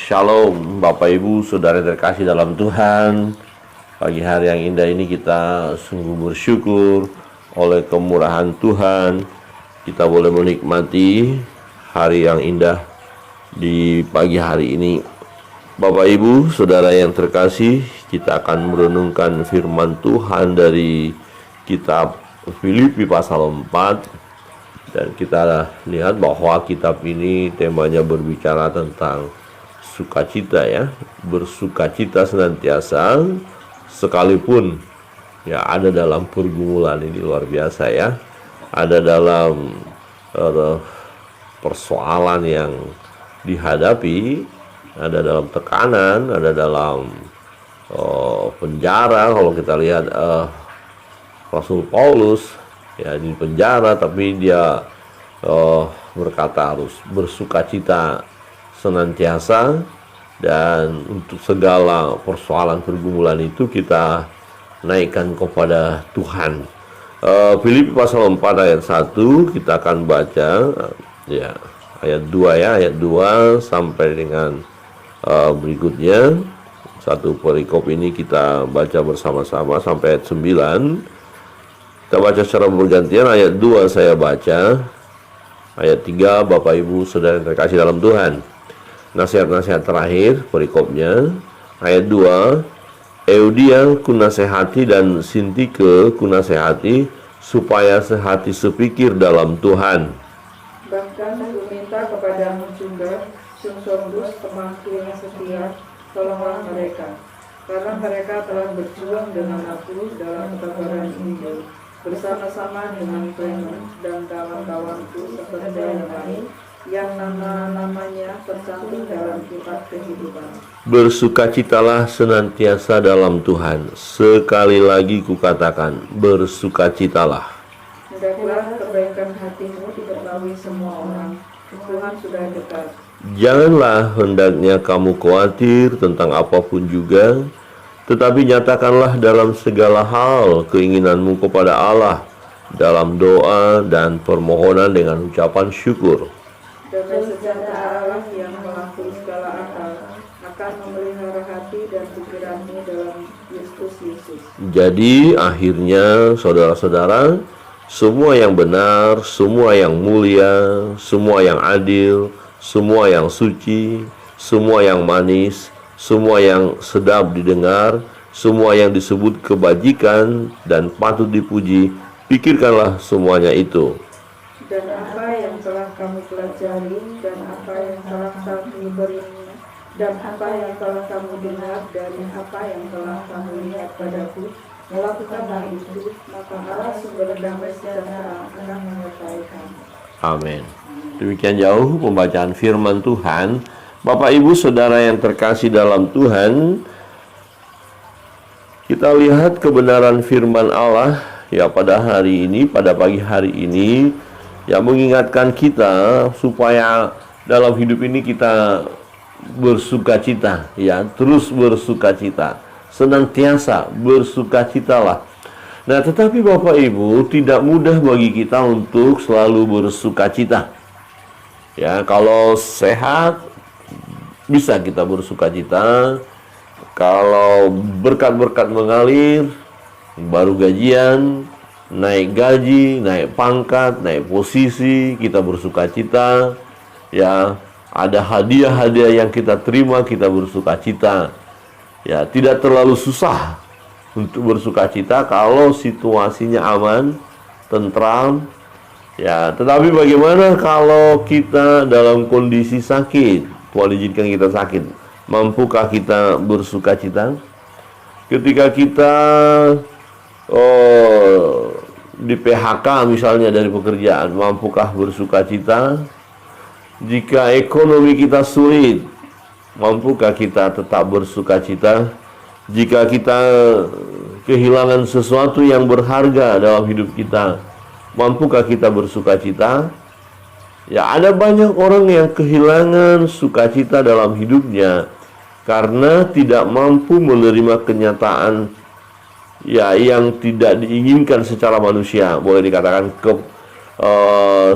Shalom Bapak Ibu Saudara terkasih dalam Tuhan. Pagi hari yang indah ini kita sungguh bersyukur oleh kemurahan Tuhan. Kita boleh menikmati hari yang indah di pagi hari ini. Bapak Ibu Saudara yang terkasih, kita akan merenungkan firman Tuhan dari kitab Filipi pasal 4. Dan kita lihat bahwa kitab ini temanya berbicara tentang sukacita ya, bersukacita senantiasa sekalipun ya ada dalam pergumulan. Ini luar biasa ya, ada dalam persoalan yang dihadapi, ada dalam tekanan, ada dalam penjara. Kalau kita lihat Rasul Paulus ya di penjara, tapi dia berkata harus bersukacita senantiasa. Dan untuk segala persoalan pergumulan itu kita naikkan kepada Tuhan. Filipi pasal 4 ayat 1 kita akan baca ya ayat 2 ya, ayat 2 sampai dengan berikutnya. Satu perikop ini kita baca bersama-sama sampai ayat 9. Kita baca secara bergantian. Ayat 2 saya baca, ayat 3 Bapak Ibu Saudara yang terkasih dalam Tuhan. Nasihat-nasihat terakhir perikopnya. Ayat 2, Eudia kunasehati dan Sintike kunasehati supaya sehati sepikir dalam Tuhan. Bahkan aku minta kepadamu juga, Sungsongus temanku yang setia, tolonglah mereka, karena mereka telah berjuang dengan aku dalam kebenaran Injil, bersama-sama dengan Clement dan kawan-kawanku seperti yang lain, yang nama-namanya tercantum dalam kitab kehidupan. Bersukacitalah senantiasa dalam Tuhan. Sekali lagi kukatakan, bersukacitalah. Hendaklah kebaikan hatimu diketahui semua orang. Tuhan sudah dekat. Janganlah hendaknya kamu khawatir tentang apapun juga, tetapi nyatakanlah dalam segala hal keinginanmu kepada Allah dalam doa dan permohonan dengan ucapan syukur. Damai sejahtera Allah yang melampaui segala akal akan memelihara hati dan pikiranmu dalam Kristus Yesus. Jadi akhirnya saudara-saudara, semua yang benar, semua yang mulia, semua yang adil, semua yang suci, semua yang manis, semua yang sedap didengar, semua yang disebut kebajikan dan patut dipuji, pikirkanlah semuanya itu. Dan apa yang telah kamu pelajari, dan apa yang telah kamu berinya, dan apa yang telah kamu dengar, dari apa yang telah kamu lihat padaku, melakukanlah itu, maka Allah sumber damai sejahtera akan menyertai kamu. Amin. Demikian jauh pembacaan firman Tuhan. Bapak Ibu Saudara yang terkasih dalam Tuhan, kita lihat kebenaran firman Allah ya pada hari ini, pada pagi hari ini, yang mengingatkan kita supaya dalam hidup ini kita bersukacita ya, terus bersukacita, senantiasa bersukacitalah. Nah, tetapi Bapak Ibu, tidak mudah bagi kita untuk selalu bersukacita. Ya, kalau sehat bisa kita bersukacita. Kalau berkat-berkat mengalir, baru gajian, naik gaji, naik pangkat, naik posisi, kita bersukacita. Ya, ada hadiah-hadiah yang kita terima, kita bersukacita. Ya, tidak terlalu susah untuk bersukacita kalau situasinya aman, tentram. Ya, tetapi bagaimana kalau kita dalam kondisi sakit? Tuhan izinkan kita sakit. Mampukah kita bersukacita? Ketika kita di PHK misalnya dari pekerjaan, mampukah bersukacita? Jika ekonomi kita sulit, mampukah kita tetap bersukacita? Jika kita kehilangan sesuatu yang berharga dalam hidup kita, mampukah kita bersukacita? Ya, ada banyak orang yang kehilangan sukacita dalam hidupnya karena tidak mampu menerima kenyataan ya yang tidak diinginkan secara manusia. Boleh dikatakan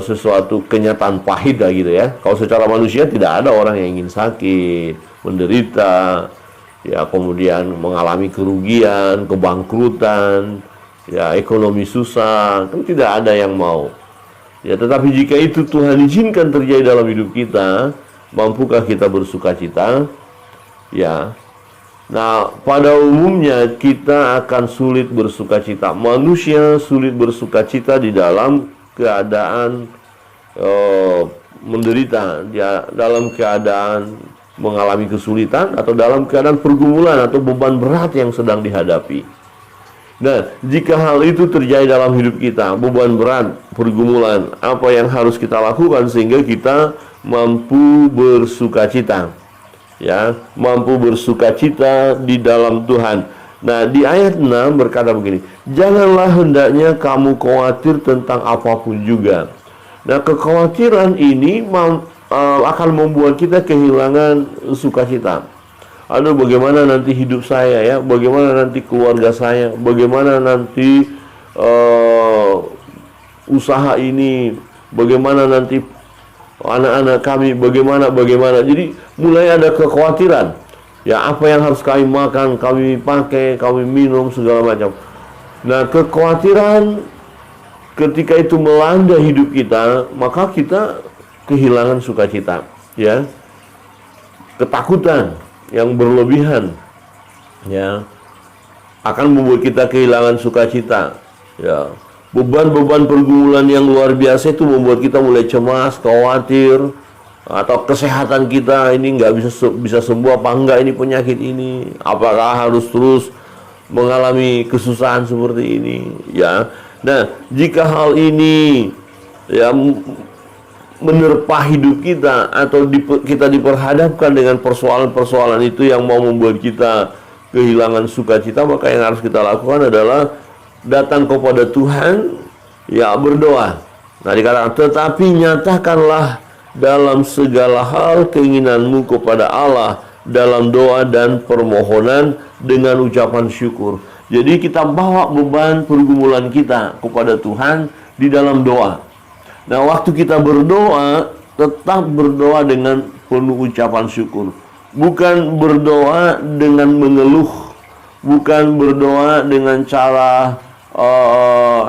sesuatu kenyataan pahit lah gitu ya. Kalau secara manusia tidak ada orang yang ingin sakit, menderita, ya kemudian mengalami kerugian, kebangkrutan, ya ekonomi susah, kan tidak ada yang mau. Ya, tetapi jika itu Tuhan izinkan terjadi dalam hidup kita, mampukah kita bersuka cita? Ya. Nah, pada umumnya kita akan sulit bersuka cita. Manusia sulit bersuka cita di dalam keadaan menderita, dia dalam keadaan mengalami kesulitan, atau dalam keadaan pergumulan atau beban berat yang sedang dihadapi. Nah, jika hal itu terjadi dalam hidup kita, beban berat, pergumulan, apa yang harus kita lakukan sehingga kita mampu bersuka cita? Ya, mampu bersuka cita di dalam Tuhan. Nah, di ayat 6 berkata begini, janganlah hendaknya kamu khawatir tentang apapun juga. Nah, kekhawatiran ini akan membuat kita kehilangan sukacita. Aduh, bagaimana nanti hidup saya ya, bagaimana nanti keluarga saya, bagaimana nanti usaha ini, bagaimana nanti anak-anak kami, bagaimana. Jadi mulai ada kekhawatiran. Ya, apa yang harus kami makan, kami pakai, kami minum, segala macam. Nah, kekhawatiran ketika itu melanda hidup kita, maka kita kehilangan sukacita, ya. Ketakutan yang berlebihan, ya, akan membuat kita kehilangan sukacita, ya. Beban-beban pergumulan yang luar biasa itu membuat kita mulai cemas, khawatir, atau kesehatan kita ini nggak bisa sembuh apa enggak ini penyakit ini, apakah harus terus mengalami kesusahan seperti ini, ya. Nah, jika hal ini ya menerpa hidup kita, atau kita diperhadapkan dengan persoalan-persoalan itu yang mau membuat kita kehilangan sukacita, maka yang harus kita lakukan adalah datang kepada Tuhan, ya, berdoa. Nah, dikatakan, tetapi nyatakanlah dalam segala hal keinginanmu kepada Allah dalam doa dan permohonan dengan ucapan syukur. Jadi kita bawa beban pergumulan kita kepada Tuhan di dalam doa. Nah, waktu kita berdoa, tetap berdoa dengan penuh ucapan syukur. Bukan berdoa dengan mengeluh, bukan berdoa dengan cara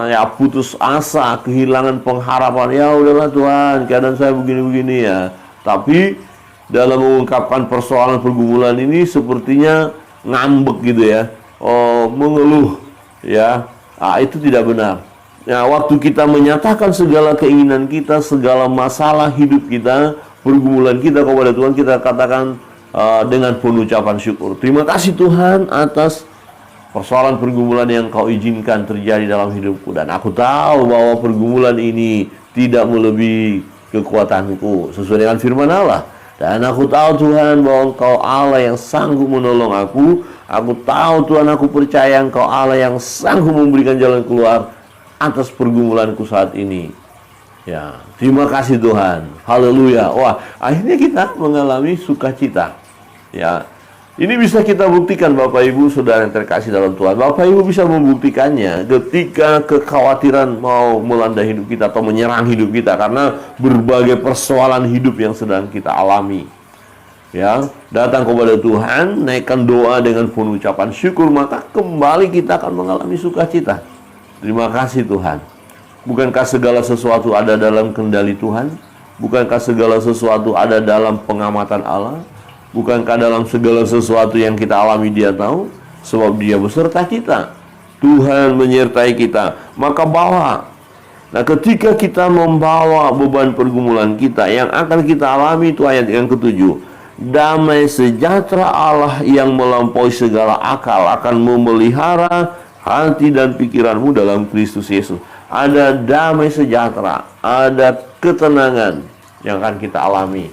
ya putus asa, kehilangan pengharapan. Ya udahlah Tuhan, keadaan saya begini-begini ya. Tapi dalam mengungkapkan persoalan pergumulan ini sepertinya ngambek gitu ya, mengeluh, ya. Itu tidak benar. Nah, waktu kita menyatakan segala keinginan kita, segala masalah hidup kita, pergumulan kita kepada Tuhan, kita katakan dengan penuh ucapan syukur. Terima kasih Tuhan atas persoalan pergumulan yang Kau izinkan terjadi dalam hidupku, dan aku tahu bahwa pergumulan ini tidak melebihi kekuatanku, sesuai dengan firman Allah. Dan aku tahu Tuhan bahwa Engkau Allah yang sanggup menolong aku. Aku tahu Tuhan, aku percaya Engkau Allah yang sanggup memberikan jalan keluar atas pergumulanku saat ini. Ya, terima kasih Tuhan. Haleluya. Wah, akhirnya kita mengalami sukacita. Ya, ini bisa kita buktikan Bapak Ibu Saudara yang terkasih dalam Tuhan. Bapak Ibu bisa membuktikannya ketika kekhawatiran mau melanda hidup kita atau menyerang hidup kita karena berbagai persoalan hidup yang sedang kita alami. Ya, datang kepada Tuhan, naikkan doa dengan penuh ucapan syukur, maka kembali kita akan mengalami sukacita. Terima kasih Tuhan. Bukankah segala sesuatu ada dalam kendali Tuhan? Bukankah segala sesuatu ada dalam pengamatan Allah? Bukankah dalam segala sesuatu yang kita alami Dia tahu? Sebab Dia beserta kita. Tuhan menyertai kita. Maka bawa. Nah, ketika kita membawa beban pergumulan kita, yang akan kita alami itu ayat yang ke-7. Damai sejahtera Allah yang melampaui segala akal akan memelihara hati dan pikiranmu dalam Kristus Yesus. Ada damai sejahtera, ada ketenangan yang akan kita alami.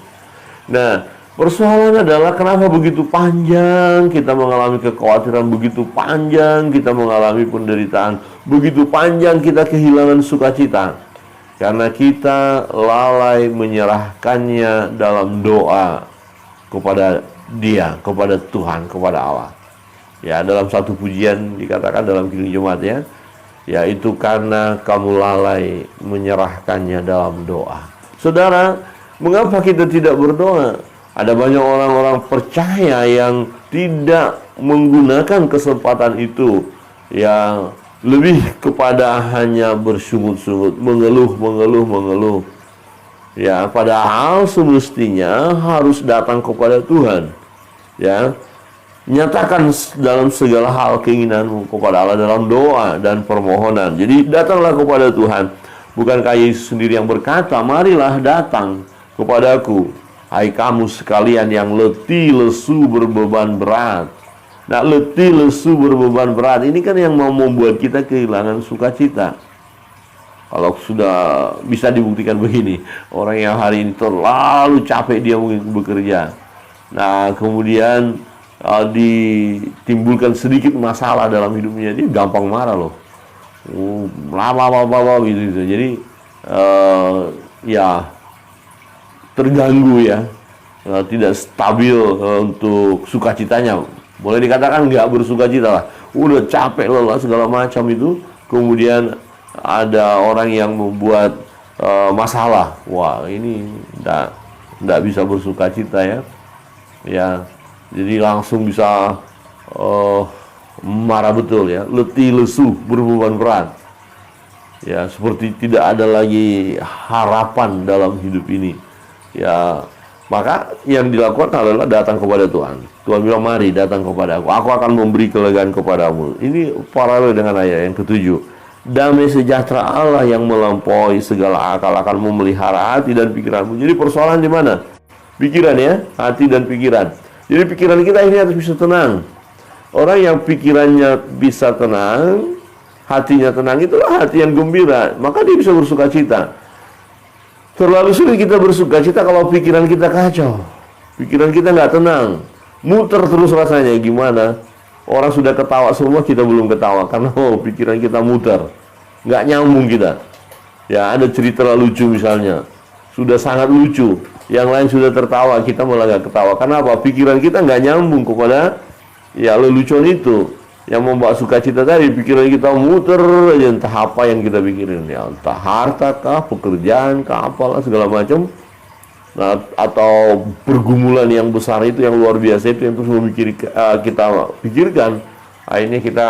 Nah, persoalan adalah kenapa begitu panjang kita mengalami kekhawatiran, begitu panjang kita mengalami penderitaan, begitu panjang kita kehilangan sukacita. Karena kita lalai menyerahkannya dalam doa kepada Dia, kepada Tuhan, kepada Allah. Ya, dalam satu pujian dikatakan dalam Kidung Jemaat ya, yaitu karena kamu lalai menyerahkannya dalam doa. Saudara, mengapa kita tidak berdoa? Ada banyak orang-orang percaya yang tidak menggunakan kesempatan itu, yang lebih kepada hanya bersungut-sungut, mengeluh. Ya, padahal semestinya harus datang kepada Tuhan. Ya, nyatakan dalam segala hal keinginanmu kepada Allah dalam doa dan permohonan. Jadi datanglah kepada Tuhan. Bukankah Yesus sendiri yang berkata, marilah datang kepadaku, hai kamu sekalian yang letih, lesu, berbeban berat. Nah, letih, lesu, berbeban berat ini kan yang mau membuat kita kehilangan sukacita. Kalau sudah bisa dibuktikan begini, orang yang hari ini terlalu capek dia mungkin bekerja. Nah, kemudian ditimbulkan sedikit masalah dalam hidupnya, dia gampang marah loh. Lama gitu. Jadi ya terganggu ya, tidak stabil untuk sukacitanya. Boleh dikatakan nggak bersukacita lah. Udah capek lelah segala macam itu, kemudian ada orang yang membuat masalah. Wah, ini nggak bisa bersukacita ya. Ya, jadi langsung bisa marah betul ya, letih, lesu, berbeban berat. Ya, seperti tidak ada lagi harapan dalam hidup ini. Ya, maka yang dilakukan adalah datang kepada Tuhan. Tuhan bilang, mari datang kepada aku akan memberi kelegaan kepadamu. Ini paralel dengan ayat yang ke-7. Damai sejahtera Allah yang melampaui segala akal akan memelihara hati dan pikiranmu. Jadi persoalan di mana? Pikiran ya, hati dan pikiran. Jadi pikiran kita ini harus bisa tenang. Orang yang pikirannya bisa tenang, hatinya tenang, itulah hati yang gembira. Maka dia bisa bersukacita. Terlalu sulit kita bersukacita kalau pikiran kita kacau. Pikiran kita nggak tenang. Muter terus rasanya, gimana? Orang sudah ketawa semua, kita belum ketawa. Karena pikiran kita muter. Nggak nyambung kita. Ya, ada cerita lucu misalnya. Sudah sangat lucu. Yang lain sudah tertawa, kita malah nggak ketawa. Kenapa? Pikiran kita nggak nyambung kepada ya lelucon itu. Yang membawa sukacita tadi, pikiran kita muter aja, entah apa yang kita pikirin, ya entah harta kah, pekerjaan kah, apalah segala macam. Nah, atau pergumulan yang besar itu, yang luar biasa itu yang terus kita pikirkan, akhirnya kita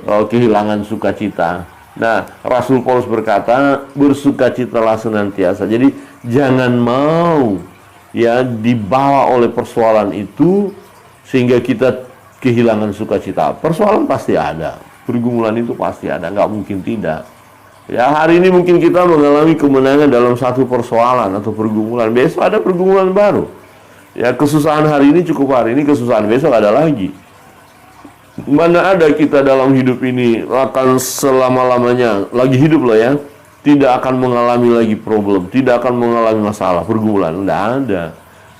kehilangan sukacita. Nah, Rasul Paulus berkata, bersukacitalah senantiasa. Jadi jangan mau ya dibawa oleh persoalan itu sehingga kita kehilangan sukacita. Persoalan pasti ada, pergumulan itu pasti ada, nggak mungkin tidak. Ya, hari ini mungkin kita mengalami kemenangan dalam satu persoalan atau pergumulan, besok ada pergumulan baru. Ya, kesusahan hari ini cukup, hari ini kesusahan besok ada lagi. Mana ada kita dalam hidup ini akan selama-lamanya lagi hidup loh ya, tidak akan mengalami lagi problem, tidak akan mengalami masalah, pergumulan, tidak ada.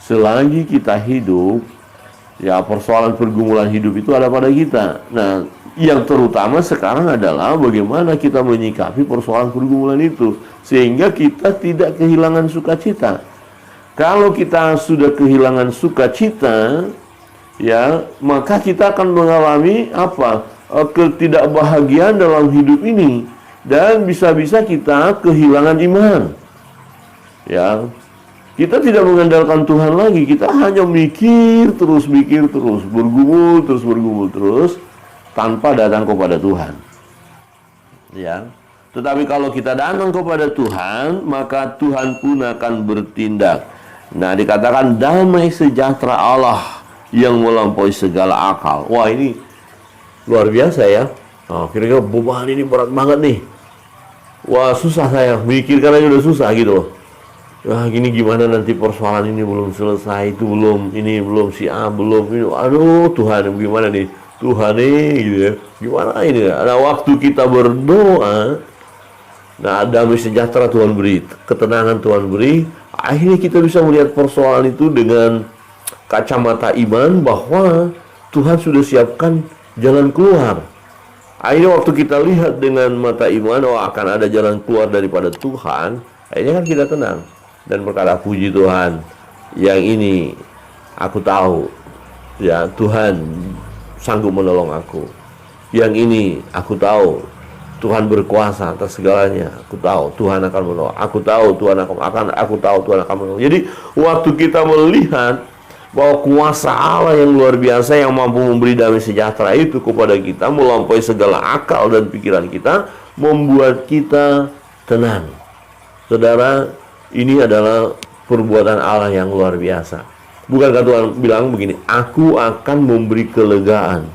Selagi kita hidup, ya persoalan pergumulan hidup itu ada pada kita. Nah, yang terutama sekarang adalah bagaimana kita menyikapi persoalan pergumulan itu sehingga kita tidak kehilangan sukacita. Kalau kita sudah kehilangan sukacita, ya, maka kita akan mengalami apa? Ketidakbahagiaan dalam hidup ini, dan bisa-bisa kita kehilangan iman. Ya, kita tidak mengandalkan Tuhan lagi, kita hanya mikir terus, bergumul terus, tanpa datang kepada Tuhan. Ya, tetapi kalau kita datang kepada Tuhan, maka Tuhan pun akan bertindak. Nah, dikatakan damai sejahtera Allah yang melampaui segala akal. Wah, ini luar biasa ya. Oh, kira-kira beban ini berat banget nih. Wah, susah saya mikirkan aja udah susah gitu loh. Wah, gini gimana nanti persoalan ini belum selesai, itu belum, ini belum, si A belum, ini. Aduh, Tuhan gimana nih? Tuhan nih gitu ya. Gimana ini? Ada waktu kita berdoa, nah damai sejahtera Tuhan beri, ketenangan Tuhan beri, akhirnya kita bisa melihat persoalan itu dengan kacamata iman bahwa Tuhan sudah siapkan jalan keluar. Akhirnya waktu kita lihat dengan mata iman, oh akan ada jalan keluar daripada Tuhan, akhirnya kan kita tenang dan berkata, puji Tuhan, yang ini aku tahu ya Tuhan sanggup menolong aku. Yang ini aku tahu Tuhan berkuasa atas segalanya. Aku tahu Tuhan akan menolong. Aku tahu Tuhan akan menolong. Jadi waktu kita melihat bahwa kuasa Allah yang luar biasa yang mampu memberi damai sejahtera itu kepada kita melampaui segala akal dan pikiran kita, membuat kita tenang. Saudara, ini adalah perbuatan Allah yang luar biasa. Bukankah Tuhan bilang begini, aku akan memberi kelegaan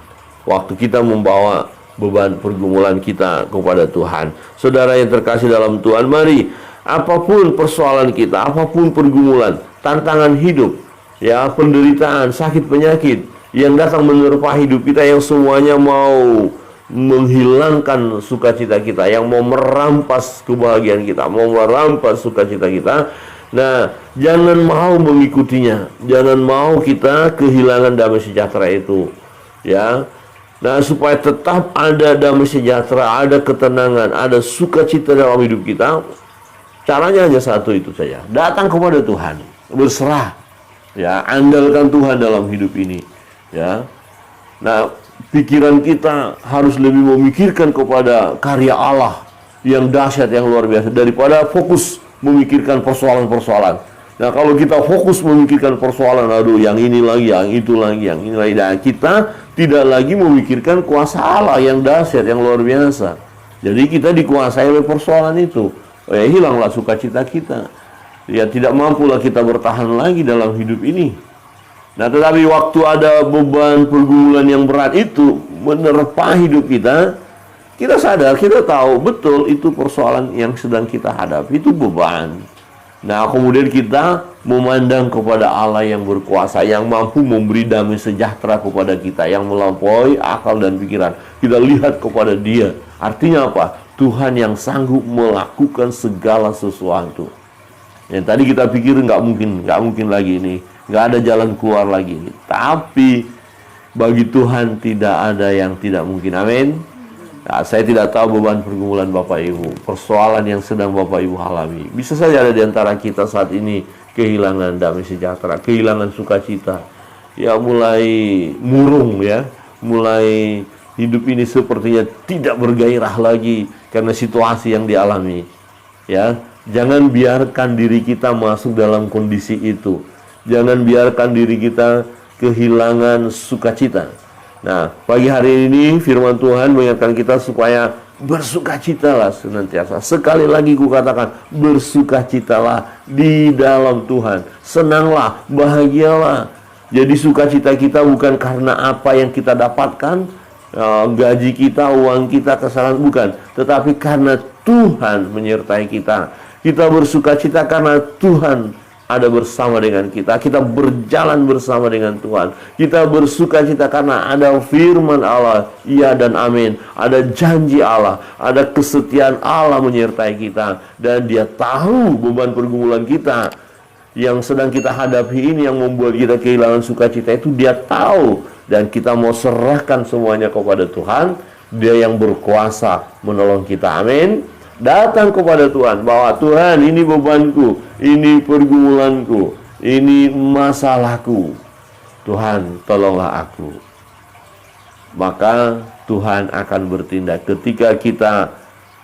waktu kita membawa beban pergumulan kita kepada Tuhan. Saudara yang terkasih dalam Tuhan, mari apapun persoalan kita, apapun pergumulan, tantangan hidup, ya, penderitaan, sakit penyakit yang datang menerpa hidup kita, yang semuanya mau menghilangkan sukacita kita, yang mau merampas kebahagiaan kita, mau merampas sukacita kita. Nah, jangan mau mengikutinya, jangan mau kita kehilangan damai sejahtera itu, ya. Nah, supaya tetap ada damai sejahtera, ada ketenangan, ada sukacita dalam hidup kita, caranya hanya satu itu saja. Datang kepada Tuhan, berserah, ya, andalkan Tuhan dalam hidup ini, ya. Nah, pikiran kita harus lebih memikirkan kepada karya Allah yang dahsyat, yang luar biasa, daripada fokus memikirkan persoalan-persoalan. Nah, kalau kita fokus memikirkan persoalan, aduh, yang ini lagi, yang itu lagi, yang ini lagi, dan kita tidak lagi memikirkan kuasa Allah yang dahsyat, yang luar biasa. Jadi kita dikuasai oleh persoalan itu. Ya, hilanglah sukacita kita. Ya, tidak mampulah kita bertahan lagi dalam hidup ini. Nah, tetapi waktu ada beban pergumulan yang berat itu menerpa hidup kita, kita sadar, kita tahu betul itu persoalan yang sedang kita hadapi, itu beban. Nah, kemudian kita memandang kepada Allah yang berkuasa, yang mampu memberi damai sejahtera kepada kita, yang melampaui akal dan pikiran. Kita lihat kepada Dia. Artinya apa? Tuhan yang sanggup melakukan segala sesuatu. Yang tadi kita pikir nggak mungkin lagi ini, nggak ada jalan keluar lagi ini. Tapi bagi Tuhan tidak ada yang tidak mungkin. Amin. Nah, saya tidak tahu beban pergumulan Bapak Ibu, persoalan yang sedang Bapak Ibu alami. Bisa saja ada di antara kita saat ini kehilangan damai sejahtera, kehilangan sukacita. Ya, mulai murung, ya, mulai hidup ini sepertinya tidak bergairah lagi karena situasi yang dialami. Ya, jangan biarkan diri kita masuk dalam kondisi itu. Jangan biarkan diri kita kehilangan sukacita. Nah, pagi hari ini firman Tuhan mengingatkan kita supaya bersukacitalah senantiasa. Sekali lagi kukatakan, bersukacitalah di dalam Tuhan. Senanglah, bahagialah. Jadi sukacita kita bukan karena apa yang kita dapatkan, gaji kita, uang kita, kesalahan, bukan. Tetapi karena Tuhan menyertai kita. Kita bersukacita karena Tuhan ada bersama dengan kita. Kita berjalan bersama dengan Tuhan. Kita bersukacita karena ada firman Allah, iya dan amin. Ada janji Allah, ada kesetiaan Allah menyertai kita. Dan Dia tahu beban pergumulan kita yang sedang kita hadapi ini, yang membuat kita kehilangan sukacita itu Dia tahu. Dan kita mau serahkan semuanya kepada Tuhan. Dia yang berkuasa menolong kita. Amin. Datang kepada Tuhan, bahwa Tuhan, ini bebanku, ini pergumulanku, ini masalahku. Tuhan, tolonglah aku. Maka Tuhan akan bertindak. Ketika kita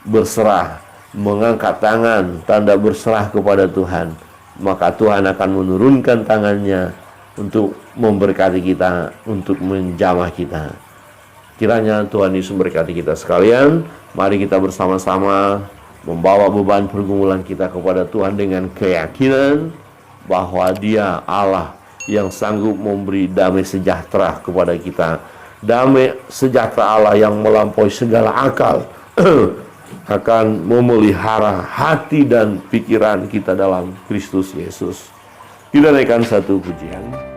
berserah, mengangkat tangan, tanda berserah kepada Tuhan, maka Tuhan akan menurunkan tangannya untuk memberkati kita, untuk menjamah kita. Kiranya Tuhan Yesus memberkati kita sekalian. Mari kita bersama-sama membawa beban pergumulan kita kepada Tuhan dengan keyakinan bahwa Dia Allah yang sanggup memberi damai sejahtera kepada kita. Damai sejahtera Allah yang melampaui segala akal akan memelihara hati dan pikiran kita dalam Kristus Yesus. Kita naikkan satu pujian.